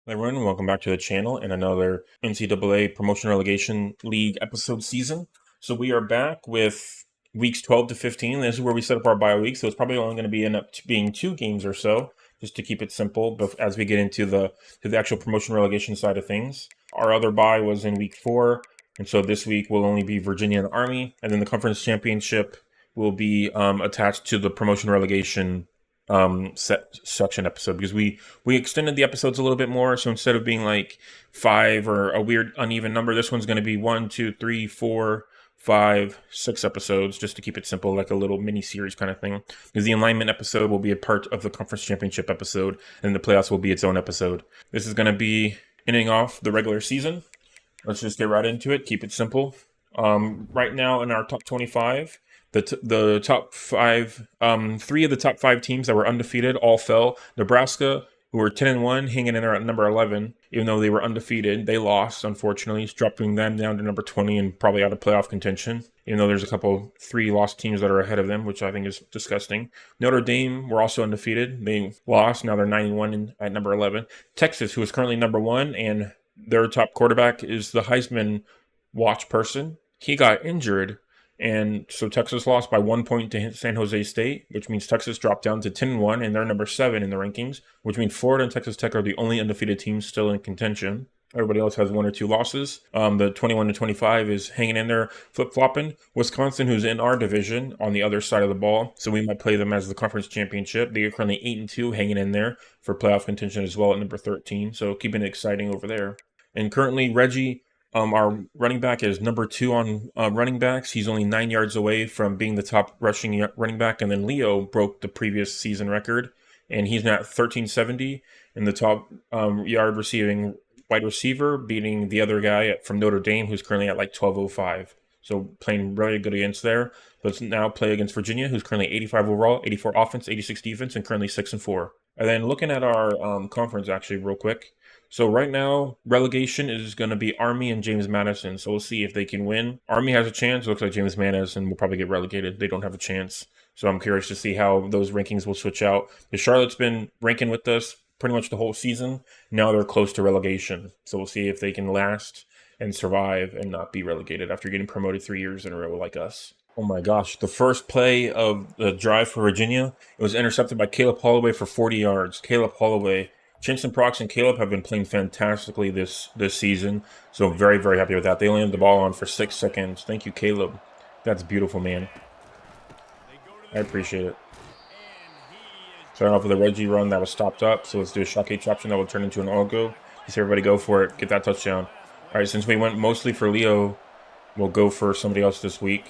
Hey everyone, welcome back to the channel and another NCAA Promotion Relegation League episode season. So we are back with weeks 12 to 15. This is where we set up our bye week, so it's probably only going to end up being 2 games or so, just to keep it simple. But as we get into the actual promotion relegation side of things, our other bye was in week 4, and so this week will only be Virginia and Army, and then the conference championship will be attached to the promotion relegation section episode, because we extended the episodes a little bit more. So instead of being like 5 or a weird uneven number, this one's going to be 1, 2, 3, 4, 5, 6 episodes, just to keep it simple, like a little mini series kind of thing. Because the alignment episode will be a part of the conference championship episode, and the playoffs will be its own episode. This is going to be ending off the regular season. Let's just get right into it. Keep it simple. Right now in our top 25, the top 5, 3 of the top 5 teams that were undefeated all fell. Nebraska, who were 10-1, hanging in there at number 11, even though they were undefeated, they lost, unfortunately, dropping them down to number 20 and probably out of playoff contention, even though there's a couple 3 lost teams that are ahead of them, which I think is disgusting. Notre Dame were also undefeated. They lost. Now they're 91 at number 11. Texas, who is currently number 1, and their top quarterback is the Heisman watch person. He got injured, and so Texas lost by 1 point to San Jose State, which means Texas dropped down to 10-1, and they're number 7 in the rankings, which means Florida and Texas Tech are the only undefeated teams still in contention. Everybody else has 1 or 2 losses. The 21-25 is hanging in there, flip-flopping. Wisconsin, who's in our division, on the other side of the ball, so we might play them as the conference championship. They are currently 8-2, hanging in there for playoff contention as well at number 13, so keeping it exciting over there. And currently, Reggie, our running back, is number 2 on running backs. He's only 9 yards away from being the top rushing running back. And then Leo broke the previous season record, and he's now at 1370 in the top yard receiving wide receiver, beating the other guy from Notre Dame, who's currently at like 1205. So playing really good against there. Let's now play against Virginia, who's currently 85 overall, 84 offense, 86 defense, and currently 6-4. And then looking at our conference, actually, real quick. So right now, relegation is going to be Army and James Madison. So we'll see if they can win. Army has a chance. It looks like James Madison will probably get relegated. They don't have a chance. So I'm curious to see how those rankings will switch out. Because Charlotte's been ranking with us pretty much the whole season. Now they're close to relegation. So we'll see if they can last and survive and not be relegated after getting promoted 3 years in a row like us. Oh my gosh, the first play of the drive for Virginia, it was intercepted by Caleb Holloway for 40 yards. Caleb Holloway. Chinson Prox and Caleb have been playing fantastically this season, so very, very happy with that. They only had the ball on for 6 seconds. Thank you, Caleb. That's beautiful, man. I appreciate it. Starting off with a Reggie run that was stopped up, so let's do a shock H option that will turn into an all-go. Let's everybody go for it. Get that touchdown. All right, since we went mostly for Leo, we'll go for somebody else this week.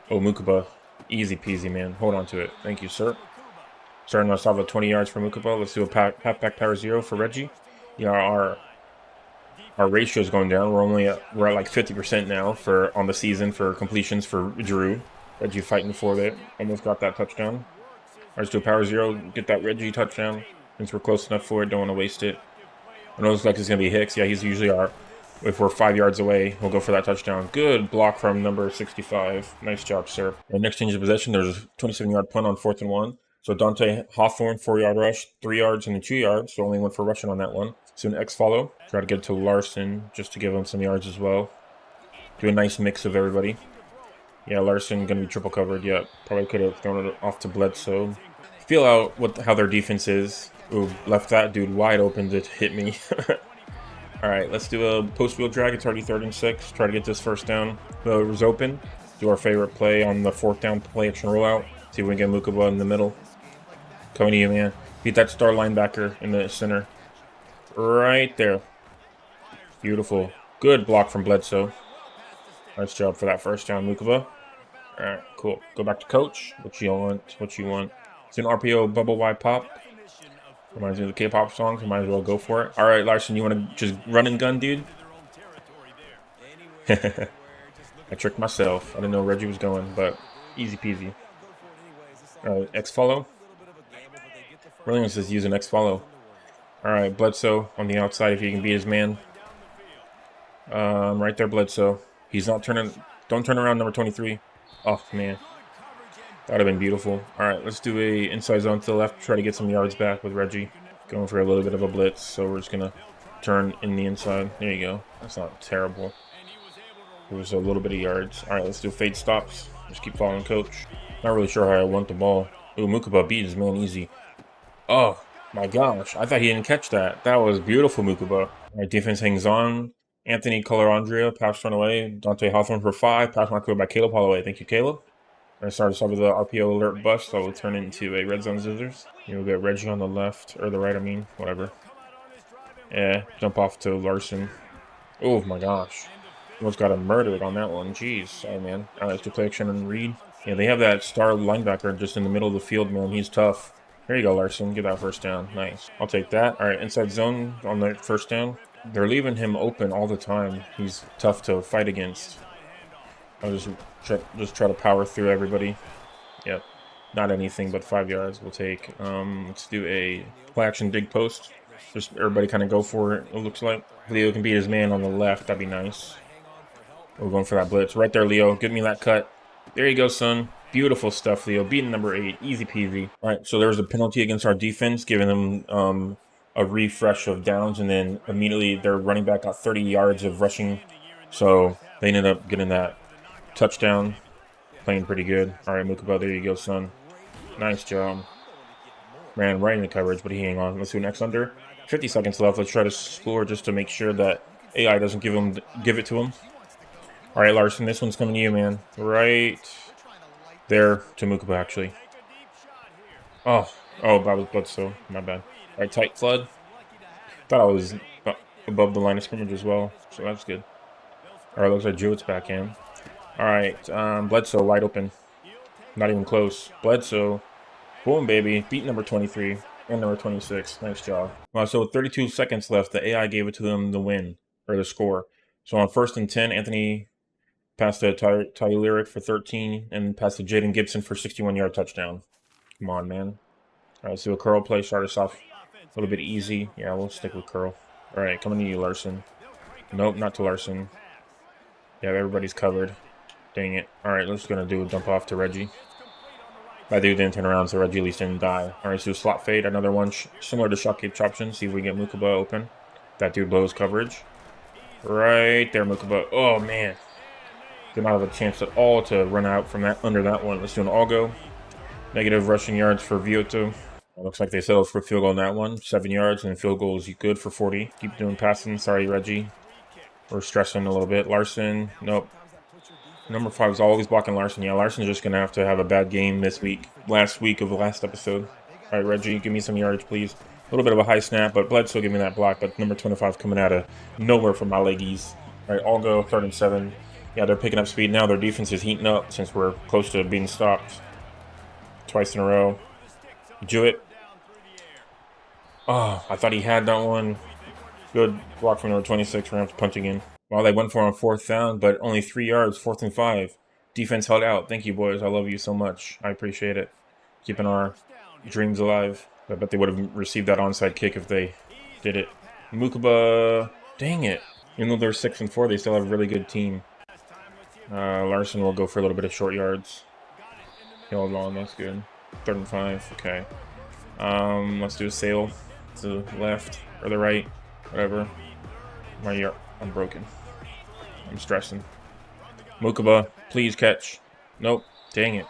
Oh, Mukaba. Easy peasy, man. Hold on to it. Thank you, sir. Starting us off at 20 yards for Mukaba. Let's do a halfback power 0 for Reggie. Yeah, our ratio is going down. We're at like 50% now on the season for completions for Drew. Reggie fighting for it. Almost got that touchdown. Let's do a power 0. Get that Reggie touchdown. Since we're close enough for it, don't want to waste it. I know it looks like it's going to be Hicks. Yeah, he's usually if we're 5 yards away, we'll go for that touchdown. Good block from number 65. Nice job, sir. Our next change of possession, there's a 27-yard punt on 4th and 1. So Dante Hawthorne, 4-yard rush, 3 yards and then 2 yards. So only went for rushing on that one. So an X follow. Try to get it to Larson just to give him some yards as well. Do a nice mix of everybody. Yeah, Larson going to be triple covered. Yeah, probably could have thrown it off to Bledsoe. Feel out how their defense is. Ooh, left that dude wide open to hit me. All right, let's do a post-wheel drag. It's already 3rd and 6. Try to get this first down. The was open. Do our favorite play on the 4th down play action rollout. See if we can get Mukaba in the middle. Coming to you, man. Beat that star linebacker in the center. Right there. Beautiful. Good block from Bledsoe. Nice job for that first down, Mukaba. All right, cool. Go back to coach. What you want? It's an RPO bubble wide pop. Reminds me of the K-pop songs. You might as well go for it. All right, Larson, you want to just run and gun, dude? I tricked myself. I didn't know Reggie was going, but easy peasy. X follow. Williams is using X follow. All right, Bledsoe on the outside if he can beat his man. Right there, Bledsoe. He's not turning. Don't turn around, number 23. Oh man, that would have been beautiful. All right, let's do a inside zone to the left. Try to get some yards back with Reggie. Going for a little bit of a blitz, so we're just gonna turn in the inside. There you go. That's not terrible. It was a little bit of yards. All right, let's do fade stops. Just keep following coach. Not really sure how I want the ball. Ooh, Mukaba beat his man easy. Oh, my gosh. I thought he didn't catch that. That was beautiful, Mukaba. All right, defense hangs on. Anthony Colaandria, pass run away. Dante Hawthorne for 5. Pass mark by Caleb Holloway. Thank you, Caleb. I started off with the RPO alert bust, so we'll turn it into a red zone scissors. You'll get Reggie on the left, or the right, I mean, whatever. Yeah, jump off to Larson. Oh my gosh. Almost got him murdered on that one. Jeez. Sorry, man. All right, let's do play action and read. Yeah, they have that star linebacker just in the middle of the field, man. He's tough. Here you go, Larson. Get that first down. Nice. I'll take that. All right, inside zone on the first down. They're leaving him open all the time. He's tough to fight against. I'll just try to power through everybody. Yep. Not anything but 5 yards. We'll take. Let's do a play action dig post. Just everybody kind of go for it, it looks like. Leo can beat his man on the left. That'd be nice. We're going for that blitz. Right there, Leo. Give me that cut. There you go, son. Beautiful stuff, Leo. Beating number 8. Easy peasy. All right, so there was a penalty against our defense, giving them a refresh of downs, and then immediately their running back got 30 yards of rushing. So they ended up getting that touchdown. Playing pretty good. All right, Mukaba, there you go, son. Nice job. Ran right into coverage, but he hang on. Let's do next under. 50 seconds left. Let's try to score just to make sure that AI doesn't give it to him. All right, Larson, this one's coming to you, man. Right there to Mukaba, actually. Oh, that was Bledsoe. My bad. All right, tight flood. Thought I was above the line of scrimmage as well, so that's good. All right, looks like Jewett's back in. All right, Bledsoe wide open. Not even close. Bledsoe. Boom, baby. Beat number 23 and number 26. Nice job. So with 32 seconds left, the AI gave it to them the win, or the score. So on 1st and 10, Anthony passed to Ty Lyric for 13 and passed to Jaden Gibson for 61-yard touchdown. Come on, man. All right, let's do a curl play. Start us off a little bit easy. Yeah, we'll stick with curl. All right, coming to you, Larson. Nope, not to Larson. Yeah, everybody's covered. Dang it. All right, let's going to do a dump off to Reggie. That dude didn't turn around, so Reggie at least didn't die. All right, so slot fade, another one similar to shot kick option. See if we get Mukaba open. That dude blows coverage. Right there, Mukaba. Oh, man. Did not have a chance at all to run out from that under that one. Let's do an all-go. Negative rushing yards for Vioto. Looks like they settled for a field goal on that one. 7 yards, and field goal is good for 40. Keep doing passing. Sorry, Reggie. We're stressing a little bit. Larson. Nope. Number 5 is always blocking Larson. Yeah, Larson's just going to have a bad game this week. Last week of the last episode. All right, Reggie, give me some yards, please. A little bit of a high snap, but Bledsoe give me that block. But number 25 coming out of nowhere from my leggies. All right, all go, 3rd and 7. Yeah, they're picking up speed now. Their defense is heating up since we're close to being stopped. Twice in a row. Jewett. Oh, I thought he had that one. Good block from number 26. Rams punching in. Well, they went for on 4th down, but only 3 yards, 4th and 5. Defense held out. Thank you, boys. I love you so much. I appreciate it. Keeping our dreams alive. I bet they would have received that onside kick if they did it. Mukaba. Dang it. Even though they're 6 and 4, they still have a really good team. Larson will go for a little bit of short yards. Held on. That's good. 3rd and 5. Okay. Let's do a sail to the left or the right. Whatever. I'm broken. I'm stressing. Mukaba, please catch. Nope. Dang it.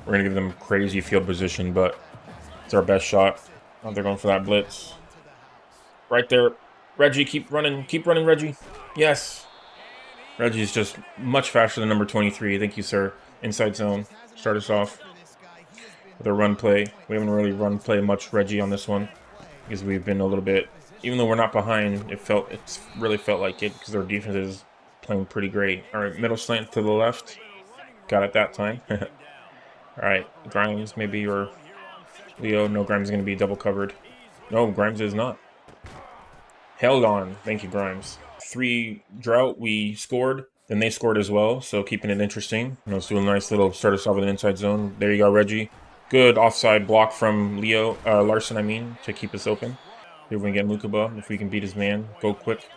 We're going to give them crazy field position, but it's our best shot. Oh, they're going for that blitz. Right there. Reggie, keep running. Keep running, Reggie. Yes. Reggie's just much faster than number 23. Thank you, sir. Inside zone. Start us off with a run play. We haven't really run play much Reggie on this one because we've been a little bit, even though we're not behind, it's really felt like it because their defense is playing pretty great. All right, middle slant to the left. Got it that time. All right, Grimes maybe, or Leo. No, Grimes is going to be double covered. No, Grimes is not. Held on. Thank you, Grimes. 3 drought, we scored. Then they scored as well, so keeping it interesting. Let's do a nice little start us off with an inside zone. There you go, Reggie. Good offside block from Larson, to keep us open. Here we can get Mukaba, if we can beat his man. Go quick.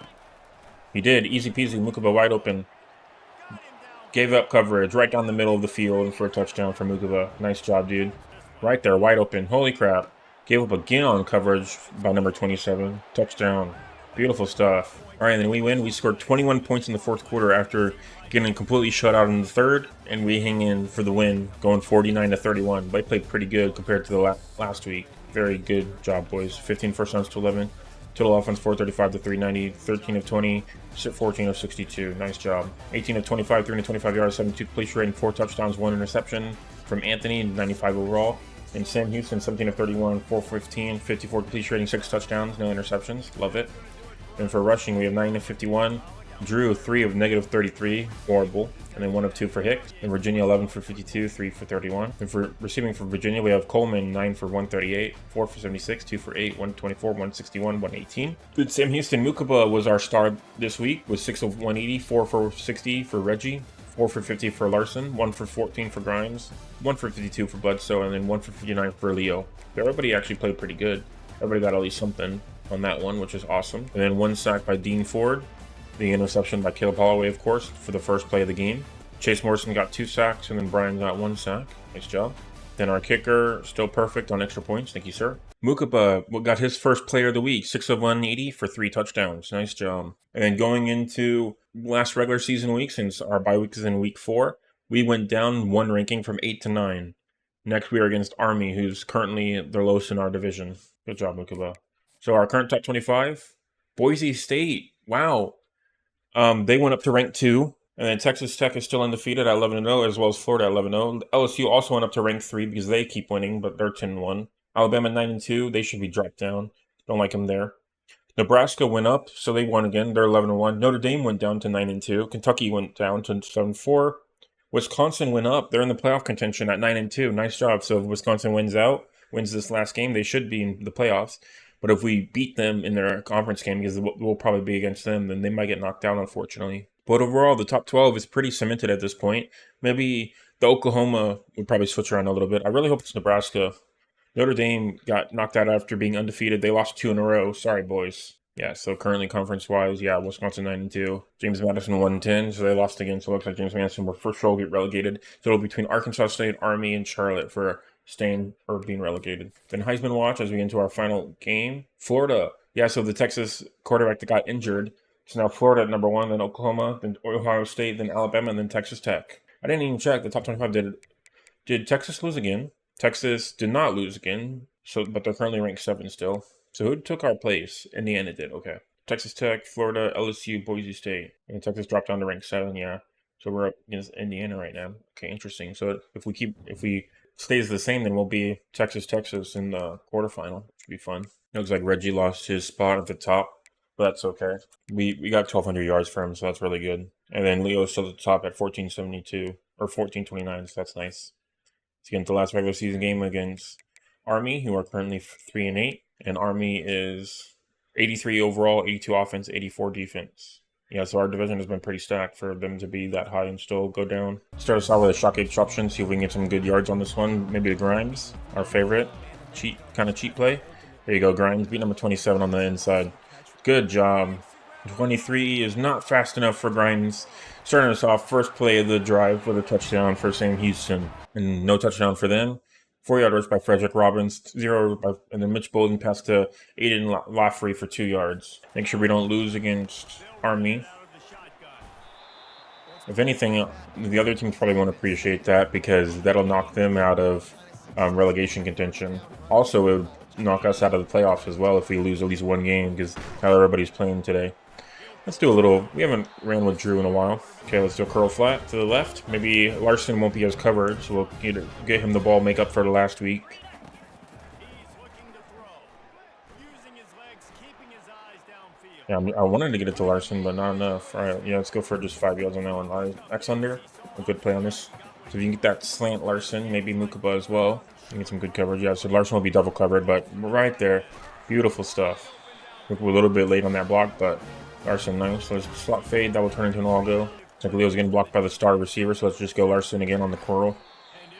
He did. Easy peasy. Mukaba wide open. Gave up coverage right down the middle of the field for a touchdown for Mukaba. Nice job, dude. Right there, wide open. Holy crap. Gave up again on coverage by number 27. Touchdown. Beautiful stuff. All right, and then we win. We scored 21 points in the fourth quarter after getting completely shut out in the third, and we hang in for the win, going 49-31. They played pretty good compared to the last week. Very good job, boys. 15 first downs to 11. Total offense 435 to 390. 13 of 20. 14 of 62. Nice job. 18 of 25, 325 yards, 72 completion rating, 4 touchdowns, 1 interception from Anthony, 95 overall. And Sam Houston, 17 of 31, 415, 54 completion rating, 6 touchdowns, no interceptions. Love it. And for rushing, we have 9 of 51. Drew, 3 of negative 33, horrible. And then 1 of 2 for Hicks. And Virginia, 11 for 52, 3 for 31. And for receiving for Virginia, we have Coleman, 9 for 138, 4 for 76, 2 for 8, 124, 161, 118. Good Sam Houston. Mukaba was our star this week with 6 of 180, 4 for 60 for Reggie, 4 for 50 for Larson, 1 for 14 for Grimes, 1 for 52 for Bledsoe, and then 1 for 59 for Leo. Everybody actually played pretty good. Everybody got at least something on that one, which is awesome. And then 1 sack by Dean Ford. The interception by Caleb Holloway, of course, for the first play of the game. Chase Morrison got 2 sacks, and then Brian got 1 sack. Nice job. Then our kicker, still perfect on extra points. Thank you, sir. Mukaba got his first player of the week, 6 of 180 for 3 touchdowns. Nice job. And then going into last regular season week, since our bye week is in week 4, we went down 1 ranking from 8 to 9. Next, we are against Army, who's currently the lowest in our division. Good job, Mukaba. So our current top 25, Boise State. Wow. They went up to rank 2, and then Texas Tech is still undefeated at 11-0, as well as Florida at 11-0. LSU also went up to rank 3 because they keep winning, but they're 10-1. Alabama 9-2, they should be dropped down. Don't like them there. Nebraska went up, so they won again. They're 11-1. Notre Dame went down to 9-2. Kentucky went down to 7-4. Wisconsin went up. They're in the playoff contention at 9-2. Nice job. So if Wisconsin wins this last game, they should be in the playoffs. But if we beat them in their conference game, because we'll probably be against them, then they might get knocked down, unfortunately. But overall, the top 12 is pretty cemented at this point. Maybe the Oklahoma would probably switch around a little bit. I really hope it's Nebraska. Notre Dame got knocked out after being undefeated. They lost 2 in a row. Sorry, boys. Yeah, so currently conference-wise, Wisconsin 9-2. James Madison 1-10, so they lost again. So it looks like James Madison will for sure get relegated. So it'll be between Arkansas State, Army, and Charlotte for staying or being relegated. Then Heisman watch as we get into our final game. Florida. Yeah, so the Texas quarterback that got injured. So now Florida at number 1, then Oklahoma, then Ohio State, then Alabama, and then Texas Tech. I didn't even check the top 25. Did Texas lose again? Texas did not lose again, but they're currently ranked 7 still. So who took our place? In the end, it did. Okay. Texas Tech, Florida, LSU, Boise State. And Texas dropped down to rank 7, yeah. So we're up against Indiana right now. Okay, interesting. So if we stays the same, then we'll be Texas in the quarterfinal. Should be fun. Looks like Reggie lost his spot at the top, but that's okay. We got 1,200 yards for him, so that's really good. And then Leo's still at the top at 1472 or 1429, so that's nice. Let's get into the last regular season game against Army, who are currently 3-8, and Army is 83 overall, 82 offense, 84 defense. Yeah, so our division has been pretty stacked for them to be that high and still go down. Start us out with a shock option, see if we can get some good yards on this one. Maybe the Grimes, our favorite cheat play. There you go, Grimes, beat number 27 on the inside. Good job. 23 is not fast enough for Grimes. Starting us off, first play of the drive with a touchdown for Sam Houston. And no touchdown for them. 4-yard rush by Frederick Robbins, 0, and then Mitch Bolden passed to Aiden Laffrey for 2 yards. Make sure we don't lose against Army. If anything, the other teams probably won't appreciate that because that'll knock them out of relegation contention. Also, it would knock us out of the playoffs as well if we lose at least 1 game because how everybody's playing today. Let's do a little. We haven't ran with Drew in a while. Okay, let's do a curl flat to the left. Maybe Larson won't be as covered, so we'll either get him the ball, make up for the last week. Yeah, I wanted to get it to Larson, but not enough. All right, yeah, let's go for just 5 yards on that one. X under. A good play on this. So if you can get that slant Larson, maybe Mukaba as well. You can get some good coverage. Yeah, so Larson will be double covered, but right there. Beautiful stuff. We're a little bit late on that block, but Larson, nice. So let's slot fade. That will turn into an all-go. Looks like Leo's getting blocked by the star receiver, so let's just go Larson again on the curl.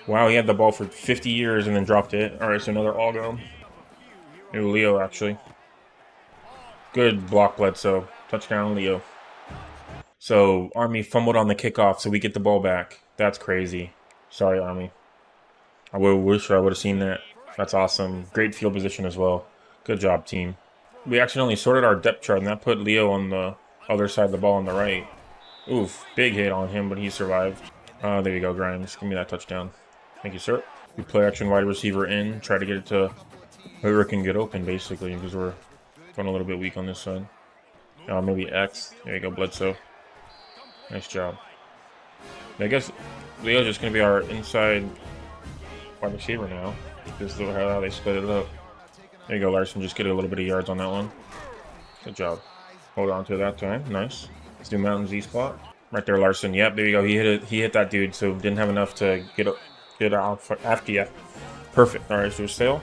Wow, he had the ball for 50 years and then dropped it. All right, so another all-go. New Leo, actually. Good block, Bledsoe. Touchdown, Leo. So Army fumbled on the kickoff, so we get the ball back. That's crazy. Sorry, Army. I wish I would have seen that. That's awesome. Great field position as well. Good job, team. We accidentally sorted our depth chart, and that put Leo on the other side of the ball on the right. Oof, big hit on him, but he survived. There you go, Grimes. Give me that touchdown. Thank you, sir. We play action wide receiver in, try to get it to whoever can get open, basically, because we're going a little bit weak on this side. Maybe X. There you go, Bledsoe. Nice job. I guess Leo's just going to be our inside wide receiver now. This is how they split it up. There you go, Larson. Just get a little bit of yards on that one. Good job. Hold on to that time. Nice. Let's do Mountain Z spot. Right there, Larson. Yep, there you go. He hit that dude, so didn't have enough to get out after you. Perfect. All right, so sail.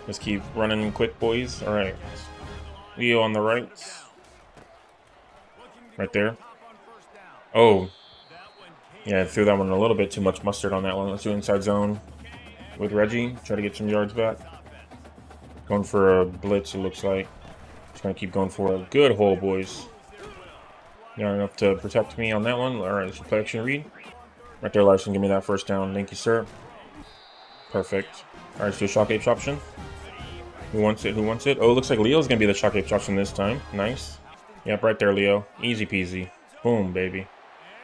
Let's keep running quick, boys. All right. Leo on the right. Right there. Oh. Yeah, I threw that one a little bit too much mustard on that one. Let's do inside zone with Reggie. Try to get some yards back. Going for a blitz, it looks like. Just going to keep going for a good hole, boys. Not enough to protect me on that one. All right, let's play action read. Right there, Larson. Give me that first down. Thank you, sir. Perfect. All right, let's do a shock H option. Who wants it? Who wants it? Oh, it looks like Leo's going to be the shock H option this time. Nice. Yep, right there, Leo. Easy peasy. Boom, baby.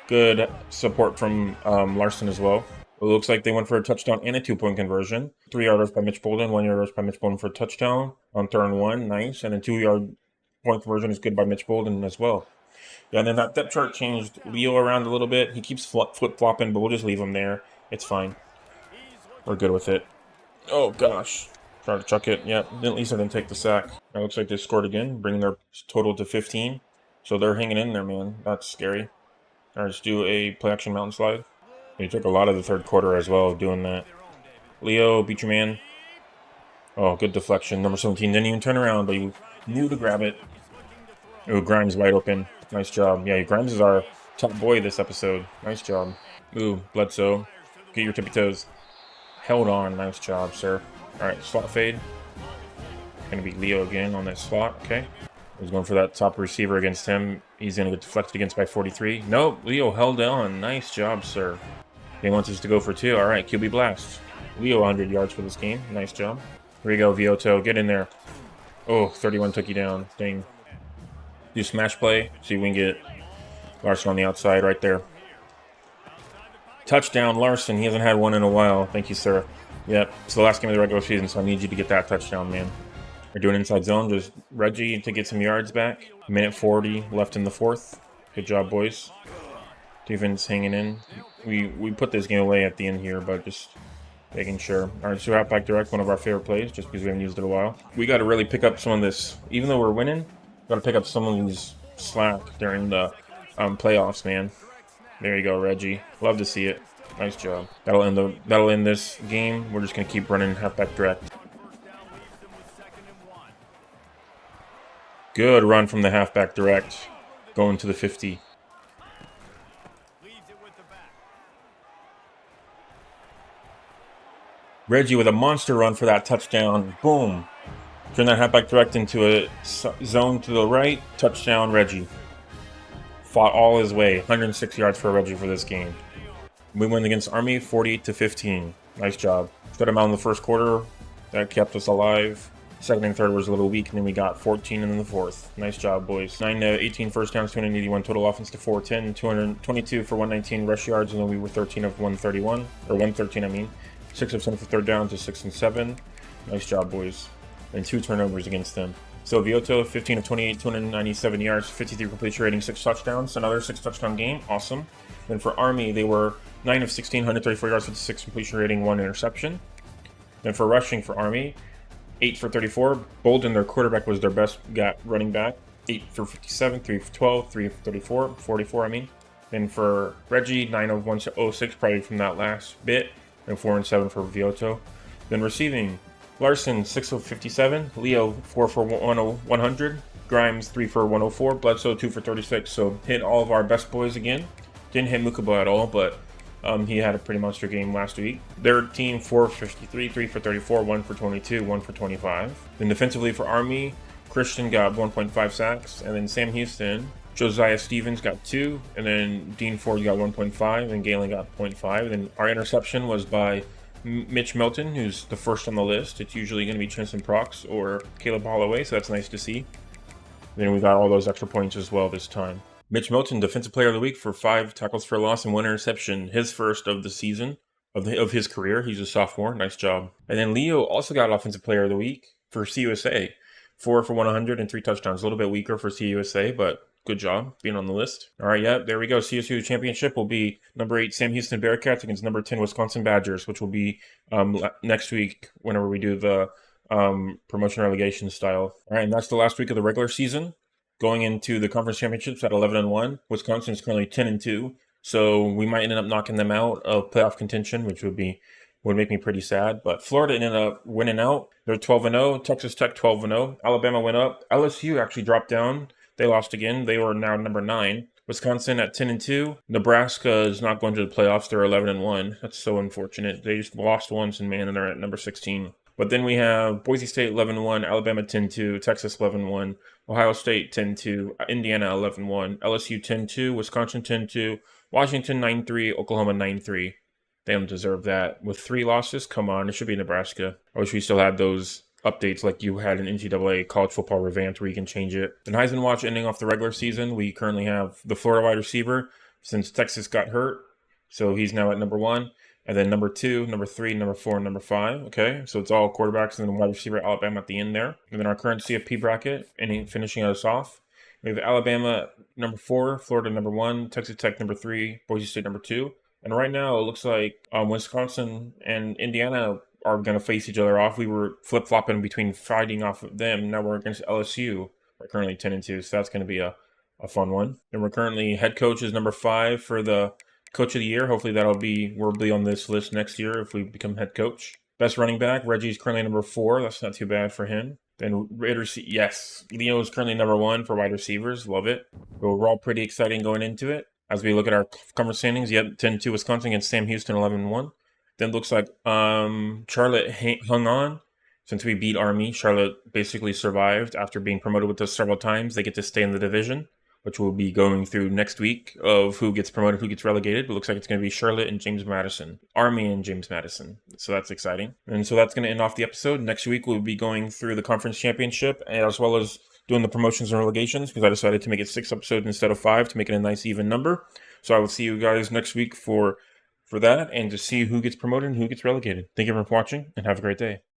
Good support from Larson as well. It looks like they went for a touchdown and a 2-point conversion. 3-yarders by Mitch Bolden, 1-yarders by Mitch Bolden for a touchdown on 3rd and 1. Nice. And a 2-yard point conversion is good by Mitch Bolden as well. Yeah, and then that depth chart changed Leo around a little bit. He keeps flip-flopping, but we'll just leave him there. It's fine. We're good with it. Oh, gosh. Try to chuck it. Yeah, at least I didn't take the sack. It looks like they scored again, bringing their total to 15. So they're hanging in there, man. That's scary. All right, let's do a play-action mountain slide. He took a lot of the 3rd quarter as well doing that. Leo, beat your man. Oh, good deflection. Number 17 didn't even turn around, but he knew to grab it. Ooh, Grimes wide open. Nice job. Yeah, Grimes is our top boy this episode. Nice job. Ooh, Bledsoe. Get your tippy toes. Held on. Nice job, sir. All right, slot fade. Going to be Leo again on that slot. Okay. He's going for that top receiver against him. He's going to get deflected against by 43. Nope, Leo held on. Nice job, sir. He wants us to go for 2. All right, QB blast. Leo 100 yards for this game. Nice job. Here we go, Vioto. Get in there. Oh, 31 took you down. Dang. Do smash play. See if we can get Larson on the outside right there. Touchdown, Larson. He hasn't had one in a while. Thank you, sir. Yep, it's the last game of the regular season, so I need you to get that touchdown, man. We're doing inside zone. Just Reggie to get some yards back. Minute 40 left in the 4th. Good job, boys. Defense hanging in. We put this game away at the end here, but just making sure. All right, so halfback direct, one of our favorite plays, just because we haven't used it in a while. We got to really pick up some of this. Even though we're winning, got to pick up some of these slack during the playoffs, man. There you go, Reggie. Love to see it. Nice job. That'll end this game. We're just gonna keep running halfback direct. Good run from the halfback direct, going to the 50. Reggie with a monster run for that touchdown. Boom. Turn that halfback direct into a zone to the right. Touchdown, Reggie. Fought all his way. 106 yards for Reggie for this game. We win against Army 48-15. Nice job. Shut him out in the 1st quarter. That kept us alive. 2nd and 3rd was a little weak, and then we got 14 in the 4th. Nice job, boys. 9-18 first downs, 281 total offense to 410, 222 for 119 rush yards, and then we were 13 of 131, or 113, I mean. 6 of 10 for 3rd down to 6 and 7. Nice job, boys. And 2 turnovers against them. So Vioto, 15 of 28, 297 yards, 53 completion rating, 6 touchdowns. Another 6 touchdown game. Awesome. Then for Army, they were 9 of 16, 134 yards, 56 completion rating, 1 interception. Then for rushing for Army, 8 for 34. Bolden, their quarterback, was their best running back. 8 for 57, 3 for 12, 3 for 34, 44, I mean. Then for Reggie, 9 of 106, probably from that last bit. And 4 and 7 for Vioto. Then receiving, Larson, 6 of 57. Leo, 4 for 100. Grimes, 3 for 104. Bledsoe, 2 for 36. So hit all of our best boys again. Didn't hit Mukaba at all, but he had a pretty monster game last week. Their team, 4 for 53, 3 for 34, 1 for 22, 1 for 25. Then defensively for Army, Christian got 1.5 sacks. And then Sam Houston, Josiah Stevens got 2. And then Dean Ford got 1.5. And Galen got 0.5. And then our interception was by Mitch Melton, who's the first on the list. It's usually going to be Chanson Prox or Caleb Holloway, so that's nice to see. Then we got all those extra points as well this time. Mitch Melton, Defensive Player of the Week for 5 tackles for loss and 1 interception. His first of the season, of his career. He's a sophomore. Nice job. And then Leo also got Offensive Player of the Week for CUSA. 4 for 100 and 3 touchdowns. A little bit weaker for CUSA, but good job being on the list. All right, yeah, there we go. CSU championship will be number 8 Sam Houston Bearcats against number 10 Wisconsin Badgers, which will be next week whenever we do the promotion relegation style. All right, and that's the last week of the regular season. Going into the conference championships at 11-1, Wisconsin is currently 10-2, so we might end up knocking them out of playoff contention, which would make me pretty sad. But Florida ended up winning out. They're 12-0. Texas Tech 12-0. Alabama went up. LSU actually dropped down. They lost again. They were now number 9. Wisconsin at 10-2. Nebraska is not going to the playoffs. They're 11-1. That's so unfortunate. They just lost once, and man, and they're at number 16. But then we have Boise State 11-1, Alabama 10-2, Texas 11-1, Ohio State 10-2, Indiana 11-1, LSU 10-2, Wisconsin 10-2, Washington 9-3, Oklahoma 9-3. They don't deserve that. With 3 losses, come on, it should be Nebraska. I wish we still had those updates like you had in NCAA college football revamped where you can change it. And Heisman Watch ending off the regular season, we currently have the Florida wide receiver since Texas got hurt. So he's now at number 1. And then number 2, number 3, number 4, and number 5. Okay, so it's all quarterbacks and then wide receiver Alabama at the end there. And then our current CFP bracket, and finishing us off, we have Alabama number 4, Florida number 1, Texas Tech number 3, Boise State number 2. And right now it looks like Wisconsin and Indiana are going to face each other off. We were flip-flopping between fighting off of them. Now we're against LSU. We're currently 10-2, so that's going to be a fun one. And we're currently head coach is number 5 for the Coach of the Year. Hopefully we'll be on this list next year if we become head coach. Best running back, Reggie's currently number 4. That's not too bad for him. Then yes, Leo is currently number 1 for wide receivers. Love it. But we're all pretty exciting going into it. As we look at our conference standings, yep, 10-2 Wisconsin against Sam Houston, 11-1. Then looks like Charlotte hung on. Since we beat Army, Charlotte basically survived after being promoted with us several times. They get to stay in the division, which we'll be going through next week of who gets promoted, who gets relegated. But it looks like it's going to be Charlotte and James Madison. Army and James Madison. So that's exciting. And so that's going to end off the episode. Next week, we'll be going through the conference championship as well as doing the promotions and relegations because I decided to make it 6 episodes instead of 5 to make it a nice even number. So I will see you guys next week for that and to see who gets promoted and who gets relegated. Thank you everyone for watching and have a great day.